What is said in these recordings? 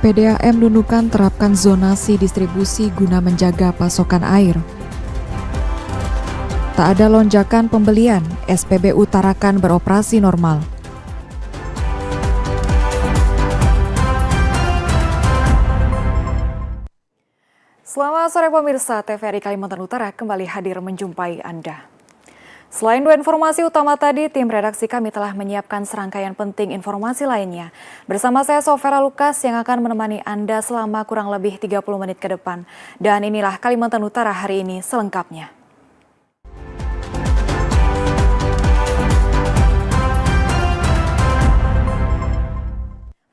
PDAM Nunukan terapkan zonasi distribusi guna menjaga pasokan air. Tak ada lonjakan pembelian, SPBU Tarakan beroperasi normal. Selamat sore pemirsa, TVRI Kalimantan Utara kembali hadir menjumpai Anda. Selain dua informasi utama tadi, tim redaksi kami telah menyiapkan serangkaian penting informasi lainnya. Bersama saya Sofera Lukas yang akan menemani Anda selama kurang lebih 30 menit ke depan. Dan inilah Kalimantan Utara hari ini selengkapnya.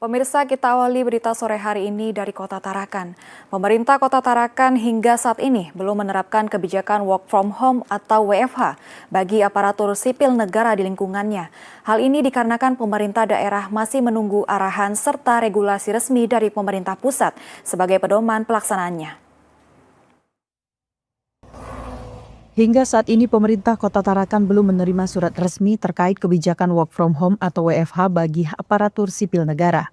Pemirsa, kita awali berita sore hari ini dari Kota Tarakan. Pemerintah Kota Tarakan hingga saat ini belum menerapkan kebijakan work from home atau WFH bagi aparatur sipil negara di lingkungannya. Hal ini dikarenakan pemerintah daerah masih menunggu arahan serta regulasi resmi dari pemerintah pusat sebagai pedoman pelaksanaannya. Hingga saat ini pemerintah Kota Tarakan belum menerima surat resmi terkait kebijakan work from home atau WFH bagi aparatur sipil negara.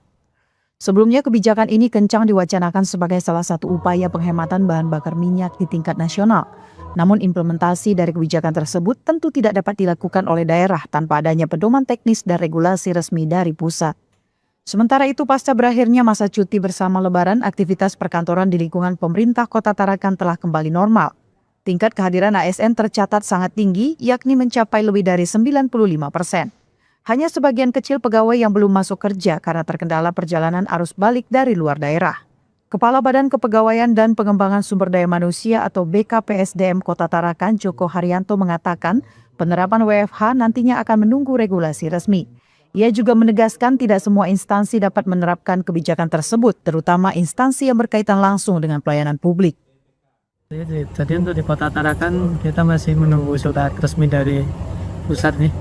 Sebelumnya kebijakan ini kencang diwacanakan sebagai salah satu upaya penghematan bahan bakar minyak di tingkat nasional. Namun implementasi dari kebijakan tersebut tentu tidak dapat dilakukan oleh daerah tanpa adanya pedoman teknis dan regulasi resmi dari pusat. Sementara itu pasca berakhirnya masa cuti bersama Lebaran, aktivitas perkantoran di lingkungan pemerintah Kota Tarakan telah kembali normal. Tingkat kehadiran ASN tercatat sangat tinggi, yakni mencapai lebih dari 95%. Hanya sebagian kecil pegawai yang belum masuk kerja karena terkendala perjalanan arus balik dari luar daerah. Kepala Badan Kepegawaian dan Pengembangan Sumber Daya Manusia atau BKPSDM Kota Tarakan, Joko Haryanto mengatakan penerapan WFH nantinya akan menunggu regulasi resmi. Ia juga menegaskan tidak semua instansi dapat menerapkan kebijakan tersebut, terutama instansi yang berkaitan langsung dengan pelayanan publik. Jadi untuk di Kota Tarakan kita masih menunggu surat resmi dari pusat nih,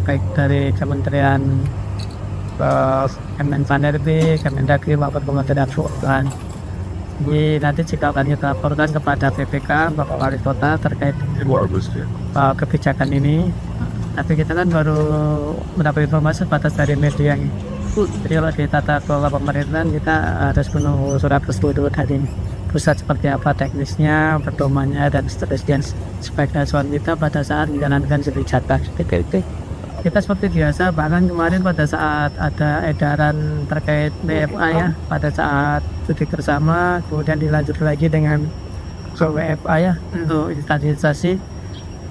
baik dari Kementerian Kemenpan-RB, Kemendagri maupun Kementerian Keuangan. Jadi nanti jika akan kita laporkan kepada PPK, Bapak Wali Kota terkait kebijakan ini. Tapi kita kan baru mendapat informasi batas dari media. Jadi kalau di tata kelola pemerintahan kita harus menunggu surat resmi dulu dari pusat seperti apa teknisnya, pedomannya dan seterusnya sebagai asuhan kita pada saat menjalankan kebijakan. Kita seperti biasa, bahkan kemarin pada saat ada edaran terkait WFA ya, pada saat cuti bersama, kemudian dilanjut lagi dengan WFA ya untuk instansiasi.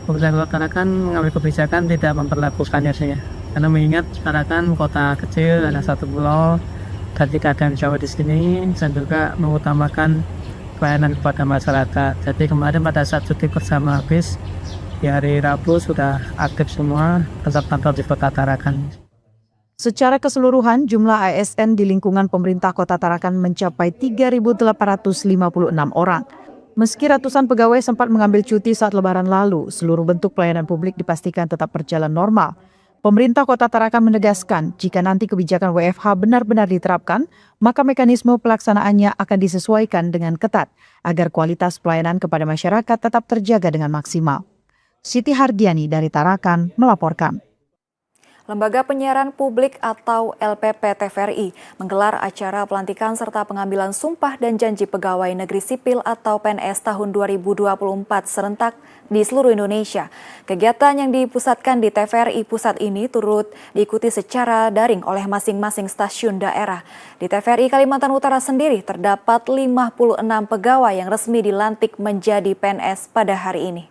Pemerintah Kota Tarakan mengambil kebijakan tidak memperlakukannya saja, karena mengingat Tarakan kota kecil, ada satu pulau, dan tidak ada yang jauh di sini, dan juga mengutamakan pelayanan kepada masyarakat. Jadi kemarin pada saat cuti bersama habis, di hari Rabu sudah aktif semua tetap kantor di Kota Tarakan. Secara keseluruhan, jumlah ASN di lingkungan pemerintah Kota Tarakan mencapai 3.856 orang. Meski ratusan pegawai sempat mengambil cuti saat Lebaran lalu, seluruh bentuk pelayanan publik dipastikan tetap berjalan normal. Pemerintah Kota Tarakan menegaskan jika nanti kebijakan WFH benar-benar diterapkan, maka mekanisme pelaksanaannya akan disesuaikan dengan ketat agar kualitas pelayanan kepada masyarakat tetap terjaga dengan maksimal. Siti Hardiani dari Tarakan melaporkan. Lembaga Penyiaran Publik atau LPP TVRI menggelar acara pelantikan serta pengambilan sumpah dan janji pegawai negeri sipil atau PNS tahun 2024 serentak di seluruh Indonesia. Kegiatan yang dipusatkan di TVRI Pusat ini turut diikuti secara daring oleh masing-masing stasiun daerah. Di TVRI Kalimantan Utara sendiri terdapat 56 pegawai yang resmi dilantik menjadi PNS pada hari ini.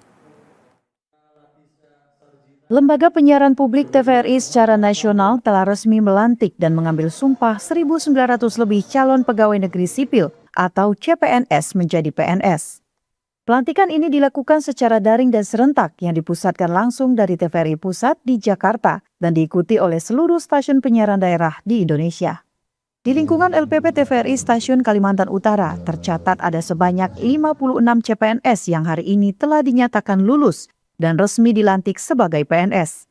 Lembaga Penyiaran Publik TVRI secara nasional telah resmi melantik dan mengambil sumpah 1.900 lebih calon pegawai negeri sipil atau CPNS menjadi PNS. Pelantikan ini dilakukan secara daring dan serentak yang dipusatkan langsung dari TVRI Pusat di Jakarta dan diikuti oleh seluruh stasiun penyiaran daerah di Indonesia. Di lingkungan LPP TVRI Stasiun Kalimantan Utara tercatat ada sebanyak 56 CPNS yang hari ini telah dinyatakan lulus dan resmi dilantik sebagai PNS.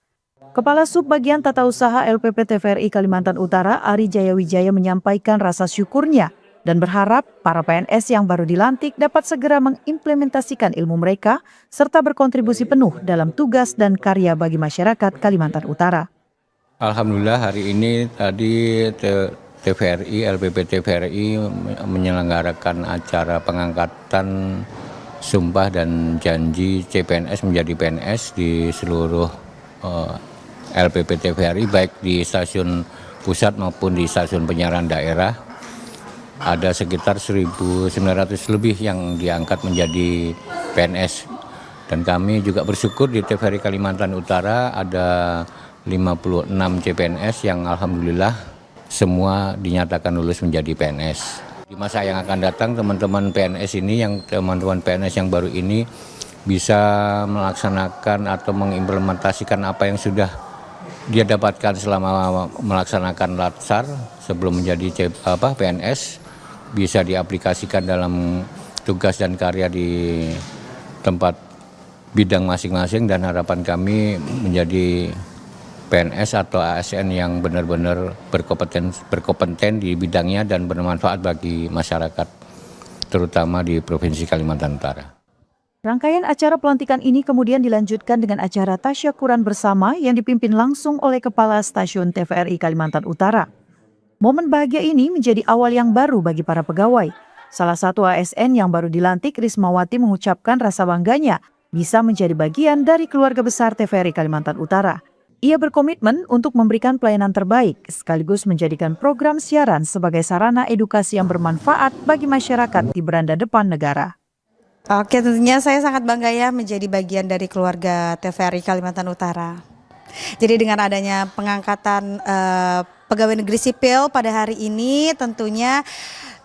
Kepala Subbagian Tata Usaha LPP TVRI Kalimantan Utara, Ari Jayawijaya menyampaikan rasa syukurnya dan berharap para PNS yang baru dilantik dapat segera mengimplementasikan ilmu mereka serta berkontribusi penuh dalam tugas dan karya bagi masyarakat Kalimantan Utara. Alhamdulillah hari ini tadi TVRI, LPP TVRI menyelenggarakan acara pengangkatan sumpah dan janji CPNS menjadi PNS di seluruh LPP TVRI, baik di stasiun pusat maupun di stasiun penyiaran daerah. Ada sekitar 1.900 lebih yang diangkat menjadi PNS. Dan kami juga bersyukur di TVRI Kalimantan Utara ada 56 CPNS yang alhamdulillah semua dinyatakan lulus menjadi PNS. Di masa yang akan datang teman-teman PNS yang baru ini bisa melaksanakan atau mengimplementasikan apa yang sudah dia dapatkan selama melaksanakan latsar sebelum menjadi PNS, bisa diaplikasikan dalam tugas dan karya di tempat bidang masing-masing, dan harapan kami menjadi PNS atau ASN yang benar-benar berkompeten di bidangnya dan bermanfaat bagi masyarakat, terutama di Provinsi Kalimantan Utara. Rangkaian acara pelantikan ini kemudian dilanjutkan dengan acara tasyakuran bersama yang dipimpin langsung oleh Kepala Stasiun TVRI Kalimantan Utara. Momen bahagia ini menjadi awal yang baru bagi para pegawai. Salah satu ASN yang baru dilantik, Rismawati, mengucapkan rasa bangganya bisa menjadi bagian dari keluarga besar TVRI Kalimantan Utara. Ia berkomitmen untuk memberikan pelayanan terbaik, sekaligus menjadikan program siaran sebagai sarana edukasi yang bermanfaat bagi masyarakat di beranda depan negara. Oke, tentunya saya sangat bangga ya menjadi bagian dari keluarga TVRI Kalimantan Utara. Jadi dengan adanya pengangkatan pegawai negeri sipil pada hari ini, tentunya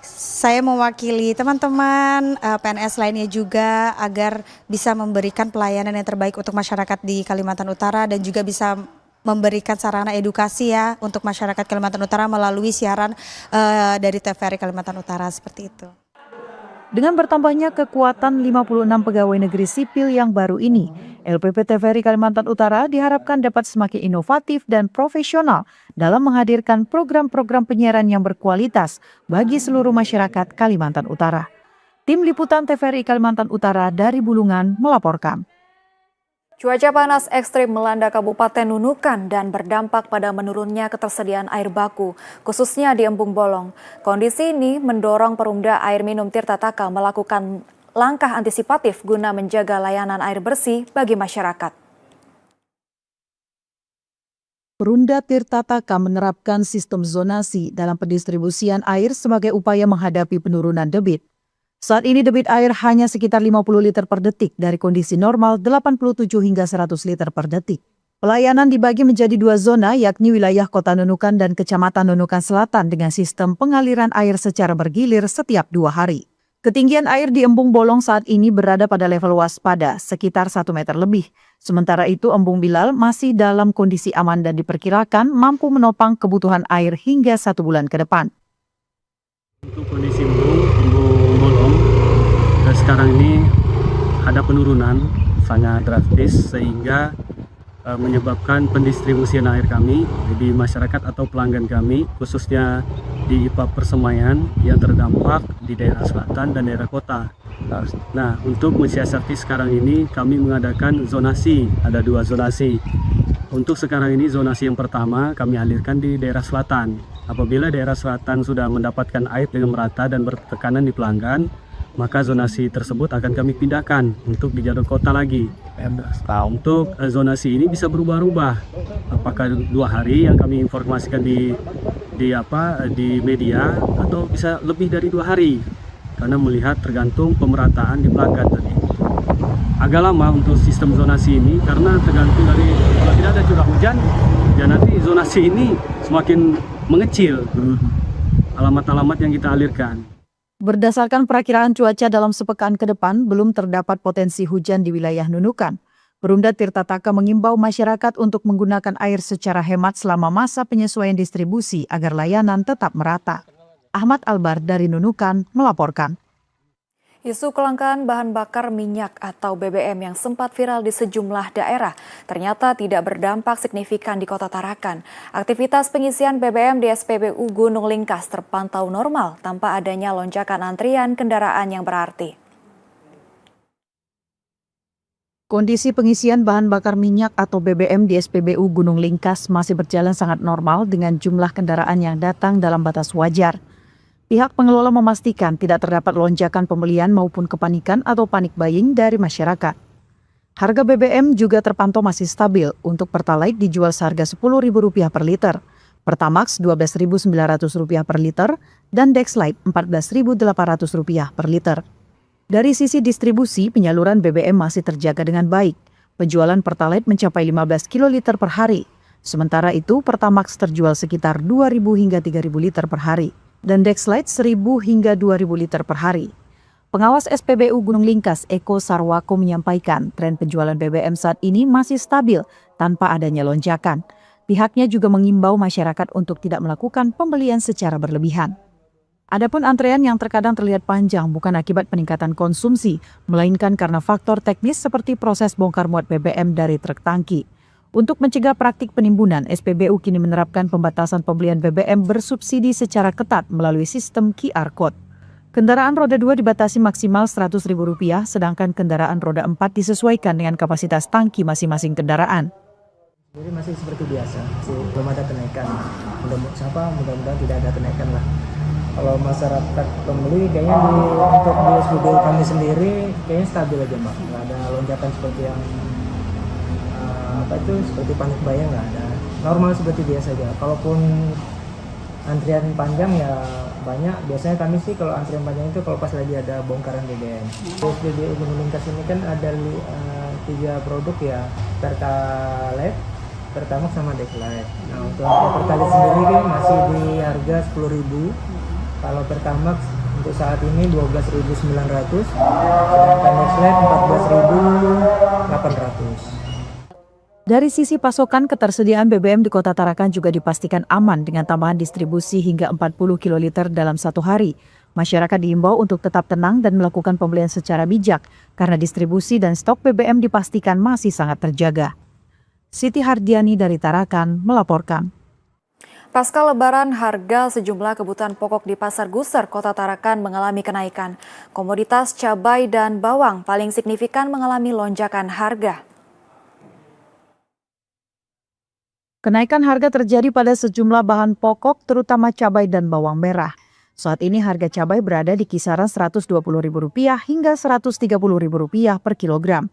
saya mewakili teman-teman PNS lainnya juga agar bisa memberikan pelayanan yang terbaik untuk masyarakat di Kalimantan Utara dan juga bisa memberikan sarana edukasi ya untuk masyarakat Kalimantan Utara melalui siaran dari TVRI Kalimantan Utara seperti itu. Dengan bertambahnya kekuatan 56 pegawai negeri sipil yang baru ini, LPP TVRI Kalimantan Utara diharapkan dapat semakin inovatif dan profesional dalam menghadirkan program-program penyiaran yang berkualitas bagi seluruh masyarakat Kalimantan Utara. Tim Liputan TVRI Kalimantan Utara dari Bulungan melaporkan. Cuaca panas ekstrim melanda Kabupaten Nunukan dan berdampak pada menurunnya ketersediaan air baku, khususnya di Embung Bolong. Kondisi ini mendorong Perumda Air Minum Tirta Taka melakukan langkah antisipatif guna menjaga layanan air bersih bagi masyarakat. Perumda Tirta Taka menerapkan sistem zonasi dalam pendistribusian air sebagai upaya menghadapi penurunan debit. Saat ini debit air hanya sekitar 50 liter per detik dari kondisi normal 87 hingga 100 liter per detik. Pelayanan dibagi menjadi dua zona, yakni wilayah Kota Nunukan dan Kecamatan Nunukan Selatan dengan sistem pengaliran air secara bergilir setiap 2 hari. Ketinggian air di Embung Bolong saat ini berada pada level waspada, sekitar 1 meter lebih. Sementara itu Embung Bilal masih dalam kondisi aman dan diperkirakan mampu menopang kebutuhan air hingga 1 bulan ke depan. Untuk kondisi Embung Bolong, sekarang ini ada penurunan sangat drastis sehingga menyebabkan pendistribusian air kami di masyarakat atau pelanggan kami, khususnya di IPA Persemayan yang terdampak di daerah selatan dan daerah kota. Nah, untuk mensiasati sekarang ini kami mengadakan zonasi, ada 2 zonasi. Untuk sekarang ini zonasi yang pertama kami alirkan di daerah selatan. Apabila daerah selatan sudah mendapatkan air dengan merata dan bertekanan di pelanggan, maka zonasi tersebut akan kami pindahkan untuk di jalur kota lagi. Untuk zonasi ini bisa berubah-ubah. Apakah 2 hari yang kami informasikan di media, atau bisa lebih dari 2 hari. Karena melihat tergantung pemerataan di pelanggan tadi. Agak lama untuk sistem zonasi ini karena tergantung dari kalau tidak ada curah hujan, ya nanti zonasi ini semakin mengecil alamat-alamat yang kita alirkan. Berdasarkan perakiraan cuaca dalam sepekan ke depan, belum terdapat potensi hujan di wilayah Nunukan. Perumda Tirta Taka mengimbau masyarakat untuk menggunakan air secara hemat selama masa penyesuaian distribusi agar layanan tetap merata. Ahmad Albar dari Nunukan melaporkan. Isu kelangkaan bahan bakar minyak atau BBM yang sempat viral di sejumlah daerah ternyata tidak berdampak signifikan di Kota Tarakan. Aktivitas pengisian BBM di SPBU Gunung Lingkas terpantau normal tanpa adanya lonjakan antrian kendaraan yang berarti. Kondisi pengisian bahan bakar minyak atau BBM di SPBU Gunung Lingkas masih berjalan sangat normal dengan jumlah kendaraan yang datang dalam batas wajar. Pihak pengelola memastikan tidak terdapat lonjakan pembelian maupun kepanikan atau panik buying dari masyarakat. Harga BBM juga terpantau masih stabil. Untuk Pertalite dijual seharga Rp10.000 per liter, Pertamax Rp12.900 per liter, dan Dexlite Rp14.800 per liter. Dari sisi distribusi, penyaluran BBM masih terjaga dengan baik. Penjualan Pertalite mencapai 15 kiloliter per hari. Sementara itu, Pertamax terjual sekitar 2.000 hingga 3.000 liter per hari, dan Dexlite 1.000 hingga 2.000 liter per hari. Pengawas SPBU Gunung Lingkas, Eko Sarwako, menyampaikan tren penjualan BBM saat ini masih stabil tanpa adanya lonjakan. Pihaknya juga mengimbau masyarakat untuk tidak melakukan pembelian secara berlebihan. Adapun antrean yang terkadang terlihat panjang bukan akibat peningkatan konsumsi, melainkan karena faktor teknis seperti proses bongkar muat BBM dari truk tangki. Untuk mencegah praktik penimbunan, SPBU kini menerapkan pembatasan pembelian BBM bersubsidi secara ketat melalui sistem QR Code. Kendaraan roda 2 dibatasi maksimal Rp100.000, sedangkan kendaraan roda 4 disesuaikan dengan kapasitas tangki masing-masing kendaraan. Jadi masih seperti biasa, belum ada kenaikan. Mudah-mudahan tidak ada kenaikan lah. Kalau masyarakat pembeli kayaknya untuk di SPBU kami sendiri kayaknya stabil aja Mbak, nggak ada lonjakan seperti yang seperti panik buying, nggak ada, normal seperti biasa aja. Kalaupun antrian panjang ya banyak, biasanya kami sih kalau antrian panjang itu kalau pas lagi ada bongkaran BBM. SPBU Gunung Lingkas ini kan ada 3 produk ya, Pertalite, Pertamax sama Dexlite. Nah untuk harga Pertalite sendiri kan masih di harga Rp10.000. Kalau Pertamax untuk saat ini Rp12.900, sedangkan Dexlite Rp14.800. Dari sisi pasokan, ketersediaan BBM di Kota Tarakan juga dipastikan aman dengan tambahan distribusi hingga 40 kiloliter dalam satu hari. Masyarakat diimbau untuk tetap tenang dan melakukan pembelian secara bijak karena distribusi dan stok BBM dipastikan masih sangat terjaga. Siti Hardiani dari Tarakan melaporkan. Pasca Lebaran, harga sejumlah kebutuhan pokok di Pasar Guser, Kota Tarakan mengalami kenaikan. Komoditas cabai dan bawang paling signifikan mengalami lonjakan harga. Kenaikan harga terjadi pada sejumlah bahan pokok, terutama cabai dan bawang merah. Saat ini harga cabai berada di kisaran Rp120.000 hingga Rp130.000 per kilogram.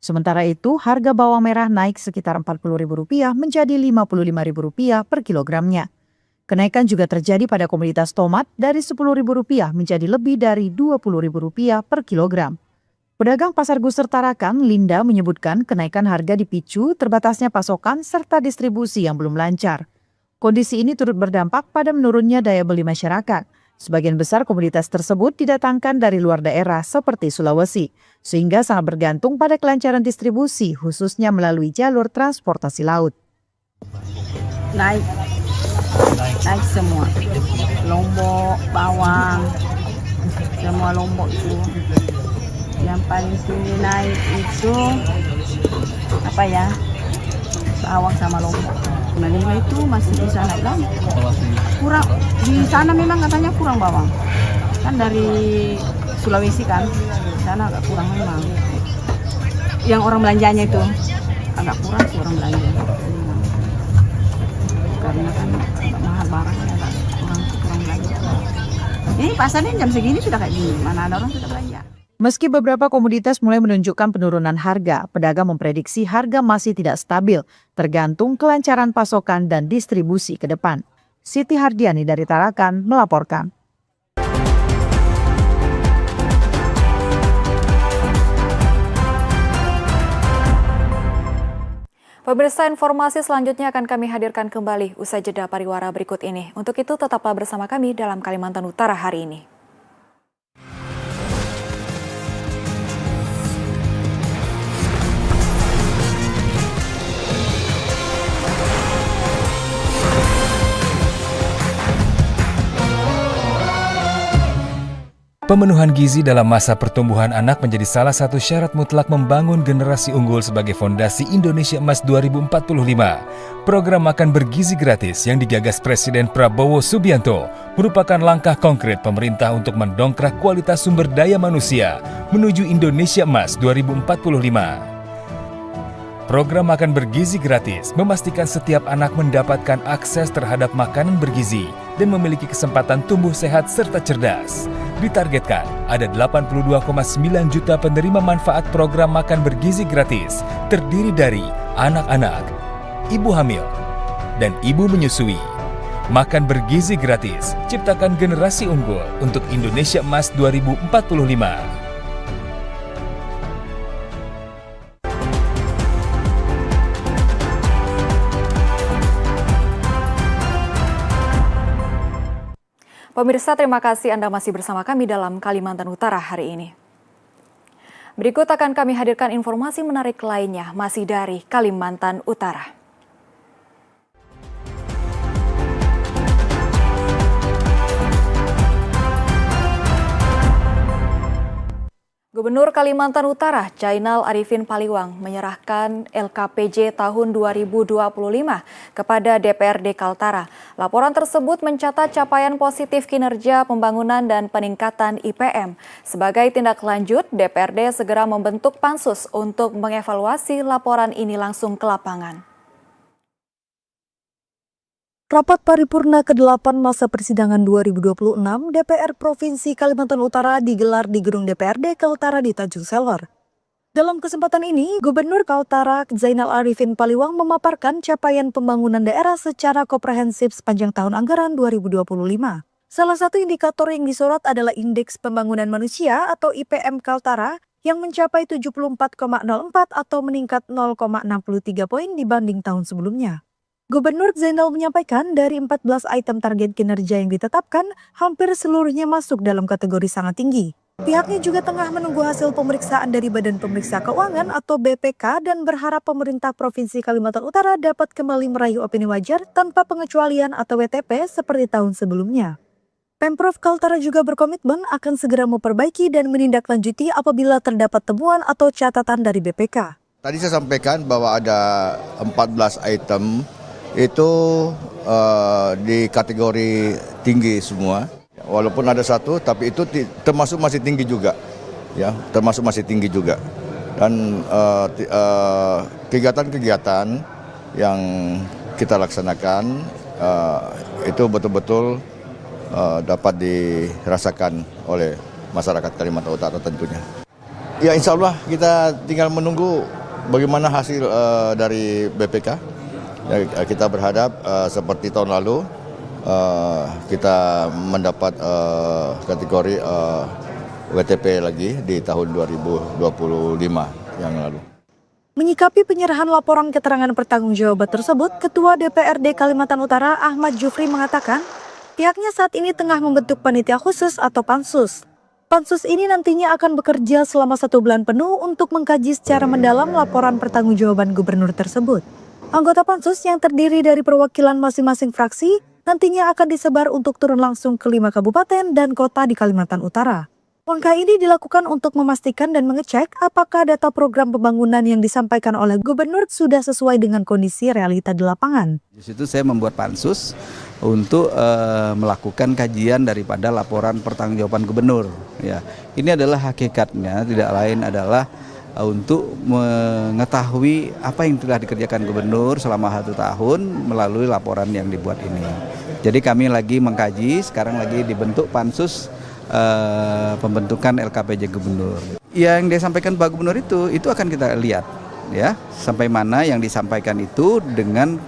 Sementara itu, harga bawang merah naik sekitar Rp40.000 menjadi Rp55.000 per kilogramnya. Kenaikan juga terjadi pada komoditas tomat dari Rp10.000 menjadi lebih dari Rp20.000 per kilogram. Pedagang Pasar Guser Tarakan, Linda, menyebutkan kenaikan harga dipicu terbatasnya pasokan serta distribusi yang belum lancar. Kondisi ini turut berdampak pada menurunnya daya beli masyarakat. Sebagian besar komoditas tersebut didatangkan dari luar daerah seperti Sulawesi, sehingga sangat bergantung pada kelancaran distribusi, khususnya melalui jalur transportasi laut. Naik semua, lombok, bawang, semua lombok itu. Yang paling tinggi naik itu bawang sama lombok. 55 itu masih bisa naik lagi. Kurang di sana memang katanya kurang bawang. Kan dari Sulawesi kan, di sana agak kurang memang. Yang orang belanjanya itu agak kurang sih orang belanja. Karena kan agak mahal barangnya, agak kurang belanja. Ini pasarnya jam segini sudah kayak gini, mana ada orang sudah belanja. Meski beberapa komoditas mulai menunjukkan penurunan harga, pedagang memprediksi harga masih tidak stabil, tergantung kelancaran pasokan dan distribusi ke depan. Siti Hardiani dari Tarakan melaporkan. Pemirsa, informasi selanjutnya akan kami hadirkan kembali usai jeda pariwara berikut ini. Untuk itu tetaplah bersama kami dalam Kalimantan Utara hari ini. Pemenuhan gizi dalam masa pertumbuhan anak menjadi salah satu syarat mutlak membangun generasi unggul sebagai fondasi Indonesia Emas 2045. Program makan bergizi gratis yang digagas Presiden Prabowo Subianto merupakan langkah konkret pemerintah untuk mendongkrak kualitas sumber daya manusia menuju Indonesia Emas 2045. Program Makan Bergizi Gratis memastikan setiap anak mendapatkan akses terhadap makanan bergizi dan memiliki kesempatan tumbuh sehat serta cerdas. Ditargetkan ada 82,9 juta penerima manfaat program Makan Bergizi Gratis, terdiri dari anak-anak, ibu hamil, dan ibu menyusui. Makan Bergizi Gratis, ciptakan generasi unggul untuk Indonesia Emas 2045. Pemirsa, terima kasih Anda masih bersama kami dalam Kalimantan Utara hari ini. Berikut akan kami hadirkan informasi menarik lainnya masih dari Kalimantan Utara. Gubernur Kalimantan Utara, Jainal Arifin Paliwang, menyerahkan LKPJ tahun 2025 kepada DPRD Kaltara. Laporan tersebut mencatat capaian positif kinerja pembangunan dan peningkatan IPM. Sebagai tindak lanjut, DPRD segera membentuk pansus untuk mengevaluasi laporan ini langsung ke lapangan. Rapat paripurna ke-8 masa persidangan 2026 DPR Provinsi Kalimantan Utara digelar di Gedung DPRD Kaltara di Tanjung Selor. Dalam kesempatan ini, Gubernur Kaltara Jainal Arifin Paliwang memaparkan capaian pembangunan daerah secara komprehensif sepanjang tahun anggaran 2025. Salah satu indikator yang disorot adalah Indeks Pembangunan Manusia atau IPM Kaltara yang mencapai 74,04 atau meningkat 0,63 poin dibanding tahun sebelumnya. Gubernur Zainal menyampaikan dari 14 item target kinerja yang ditetapkan, hampir seluruhnya masuk dalam kategori sangat tinggi. Pihaknya juga tengah menunggu hasil pemeriksaan dari Badan Pemeriksa Keuangan atau BPK dan berharap pemerintah Provinsi Kalimantan Utara dapat kembali meraih opini wajar tanpa pengecualian atau WTP seperti tahun sebelumnya. Pemprov Kaltara juga berkomitmen akan segera memperbaiki dan menindaklanjuti apabila terdapat temuan atau catatan dari BPK. Tadi saya sampaikan bahwa ada 14 item itu di kategori tinggi semua. Walaupun ada satu, tapi itu termasuk masih tinggi juga, ya, termasuk masih tinggi juga. Dan kegiatan-kegiatan yang kita laksanakan itu betul-betul dapat dirasakan oleh masyarakat Kalimantan Utara tentunya. Ya, insya Allah kita tinggal menunggu bagaimana hasil dari BPK. Ya, kita berharap seperti tahun lalu kita mendapat kategori WTP lagi di tahun 2025 yang lalu. Menyikapi penyerahan laporan keterangan pertanggungjawaban tersebut, Ketua DPRD Kalimantan Utara Ahmad Jufri mengatakan pihaknya saat ini tengah membentuk panitia khusus atau pansus. Pansus ini nantinya akan bekerja selama 1 bulan penuh untuk mengkaji secara mendalam laporan pertanggungjawaban gubernur tersebut. Anggota pansus yang terdiri dari perwakilan masing-masing fraksi nantinya akan disebar untuk turun langsung ke 5 kabupaten dan kota di Kalimantan Utara. Langkah ini dilakukan untuk memastikan dan mengecek apakah data program pembangunan yang disampaikan oleh gubernur sudah sesuai dengan kondisi realita di lapangan. Di situ saya membuat pansus untuk melakukan kajian daripada laporan pertanggungjawaban gubernur. Ya, ini adalah hakikatnya tidak lain adalah untuk mengetahui apa yang telah dikerjakan gubernur selama 1 tahun melalui laporan yang dibuat ini. Jadi kami lagi mengkaji, sekarang lagi dibentuk pansus pembentukan LKPJ gubernur. Yang disampaikan Pak Gubernur itu akan kita lihat ya, sampai mana yang disampaikan itu dengan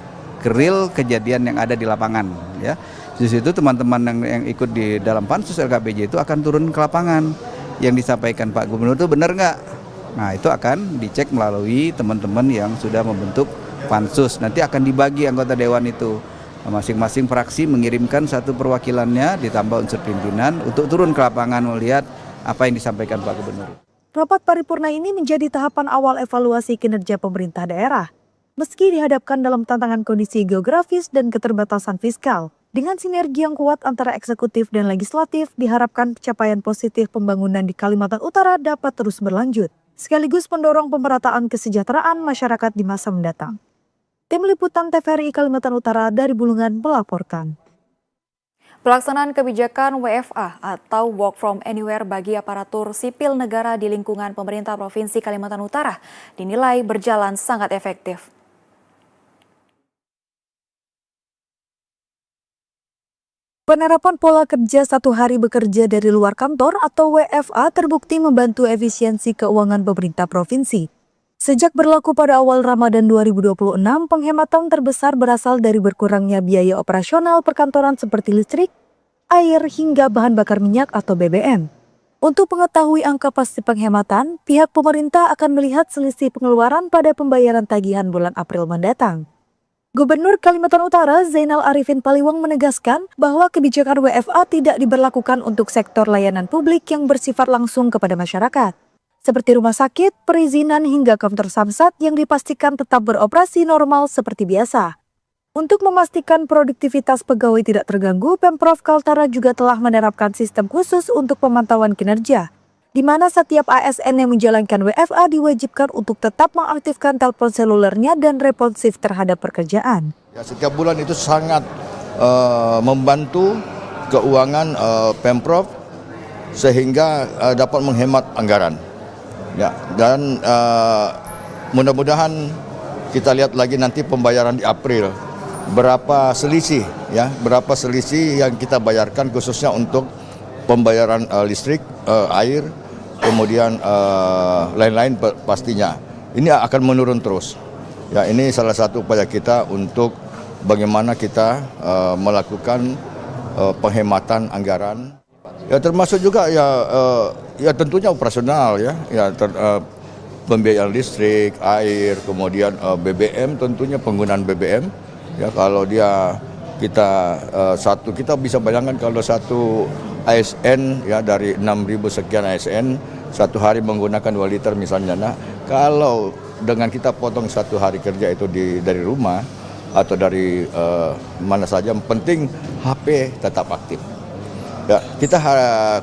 real kejadian yang ada di lapangan ya. Di situ teman-teman yang ikut di dalam pansus LKPJ itu akan turun ke lapangan. Yang disampaikan Pak Gubernur itu benar nggak? Nah, itu akan dicek melalui teman-teman yang sudah membentuk pansus. Nanti akan dibagi anggota dewan itu. Masing-masing fraksi mengirimkan satu perwakilannya ditambah unsur pimpinan untuk turun ke lapangan melihat apa yang disampaikan Pak Gubernur. Rapat paripurna ini menjadi tahapan awal evaluasi kinerja pemerintah daerah. Meski dihadapkan dalam tantangan kondisi geografis dan keterbatasan fiskal, dengan sinergi yang kuat antara eksekutif dan legislatif, diharapkan capaian positif pembangunan di Kalimantan Utara dapat terus berlanjut, sekaligus mendorong pemerataan kesejahteraan masyarakat di masa mendatang. Tim Liputan TVRI Kalimantan Utara dari Bulungan melaporkan. Pelaksanaan kebijakan WFA atau Work from Anywhere bagi aparatur sipil negara di lingkungan pemerintah Provinsi Kalimantan Utara dinilai berjalan sangat efektif. Penerapan pola kerja 1 hari bekerja dari luar kantor atau WFA terbukti membantu efisiensi keuangan pemerintah provinsi. Sejak berlaku pada awal Ramadan 2026, penghematan terbesar berasal dari berkurangnya biaya operasional perkantoran seperti listrik, air, hingga bahan bakar minyak atau BBM. Untuk mengetahui angka pasti penghematan, pihak pemerintah akan melihat selisih pengeluaran pada pembayaran tagihan bulan April mendatang. Gubernur Kalimantan Utara Zainal Arifin Paliwang menegaskan bahwa kebijakan WFA tidak diberlakukan untuk sektor layanan publik yang bersifat langsung kepada masyarakat, seperti rumah sakit, perizinan hingga kantor samsat yang dipastikan tetap beroperasi normal seperti biasa. Untuk memastikan produktivitas pegawai tidak terganggu, Pemprov Kaltara juga telah menerapkan sistem khusus untuk pemantauan kinerja, di mana setiap ASN yang menjalankan WFA diwajibkan untuk tetap mengaktifkan telepon selulernya dan responsif terhadap pekerjaan. Ya, setiap bulan itu sangat membantu keuangan Pemprov sehingga dapat menghemat anggaran. Ya, dan mudah-mudahan kita lihat lagi nanti pembayaran di April berapa selisih yang kita bayarkan khususnya untuk pembayaran listrik, air, kemudian lain-lain pastinya. Ini akan menurun terus. Ya, ini salah satu upaya kita untuk bagaimana kita melakukan penghematan anggaran. Ya, termasuk juga ya tentunya operasional pembiayaan listrik, air, kemudian BBM, tentunya penggunaan BBM. Ya, kalau kita bisa bayangkan kalau satu ASN ya dari 6.000 sekian ASN satu hari menggunakan 2 liter misalnya. Nah, kalau dengan kita potong 1 hari kerja itu dari rumah atau dari mana saja, yang penting HP tetap aktif. Ya, kita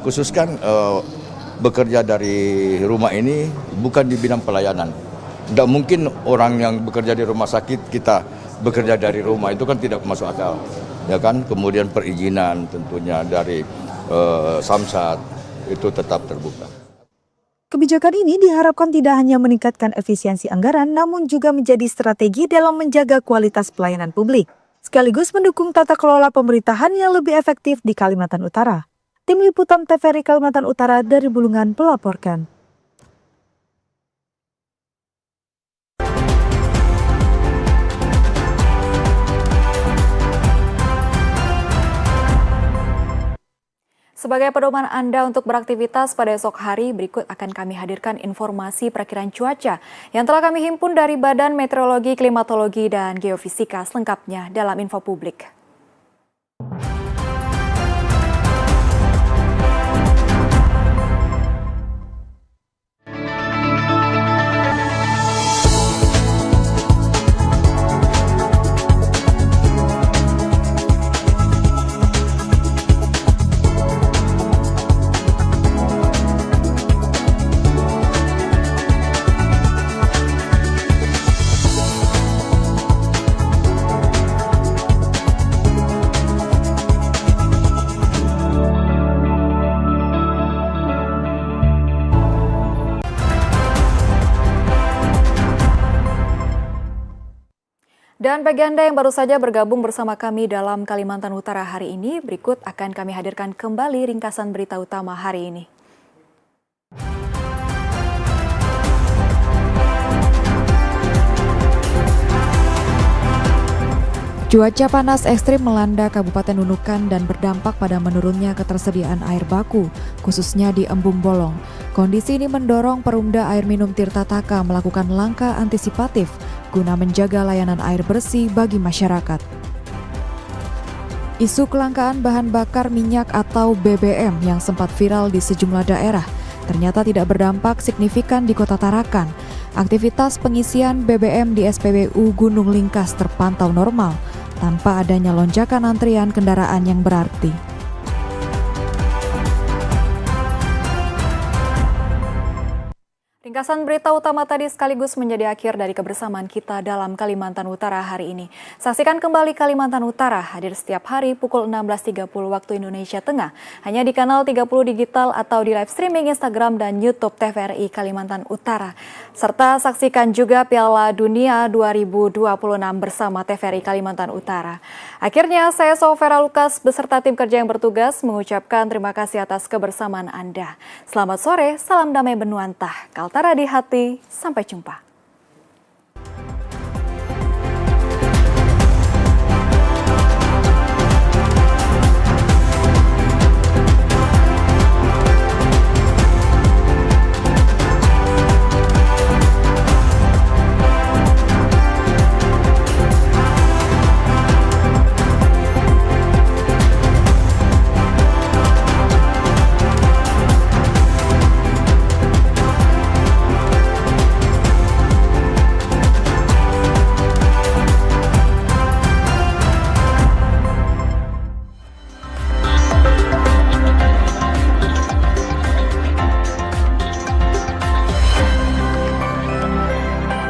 khususkan bekerja dari rumah ini bukan di bidang pelayanan. Tidak mungkin orang yang bekerja di rumah sakit kita bekerja dari rumah, itu kan tidak masuk akal. Ya kan, kemudian perizinan tentunya dari samsat itu tetap terbuka. Kebijakan ini diharapkan tidak hanya meningkatkan efisiensi anggaran, namun juga menjadi strategi dalam menjaga kualitas pelayanan publik, sekaligus mendukung tata kelola pemerintahan yang lebih efektif di Kalimantan Utara. Tim Liputan TVRI Kalimantan Utara dari Bulungan melaporkan. Sebagai pedoman Anda untuk beraktivitas pada esok hari, berikut akan kami hadirkan informasi perakiran cuaca yang telah kami himpun dari Badan Meteorologi, Klimatologi, dan Geofisika selengkapnya dalam Info Publik. Dan bagi Anda yang baru saja bergabung bersama kami dalam Kalimantan Utara hari ini, berikut akan kami hadirkan kembali ringkasan berita utama hari ini. Cuaca panas ekstrim melanda Kabupaten Nunukan dan berdampak pada menurunnya ketersediaan air baku, khususnya di Embung Bolong. Kondisi ini mendorong Perumda Air Minum Tirta Taka melakukan langkah antisipatif guna menjaga layanan air bersih bagi masyarakat. Isu kelangkaan bahan bakar minyak atau BBM yang sempat viral di sejumlah daerah ternyata tidak berdampak signifikan di Kota Tarakan. Aktivitas pengisian BBM di SPBU Gunung Lingkas terpantau normal, tanpa adanya lonjakan antrian kendaraan yang berarti. Ringkasan berita utama tadi sekaligus menjadi akhir dari kebersamaan kita dalam Kalimantan Utara hari ini. Saksikan kembali Kalimantan Utara hadir setiap hari pukul 16.30 waktu Indonesia Tengah. Hanya di kanal 30 digital atau di live streaming Instagram dan YouTube TVRI Kalimantan Utara. Serta saksikan juga Piala Dunia 2026 bersama TVRI Kalimantan Utara. Akhirnya saya Sofera Lukas beserta tim kerja yang bertugas mengucapkan terima kasih atas kebersamaan Anda. Selamat sore, salam damai Benuantah. Kaltara di hati, sampai jumpa.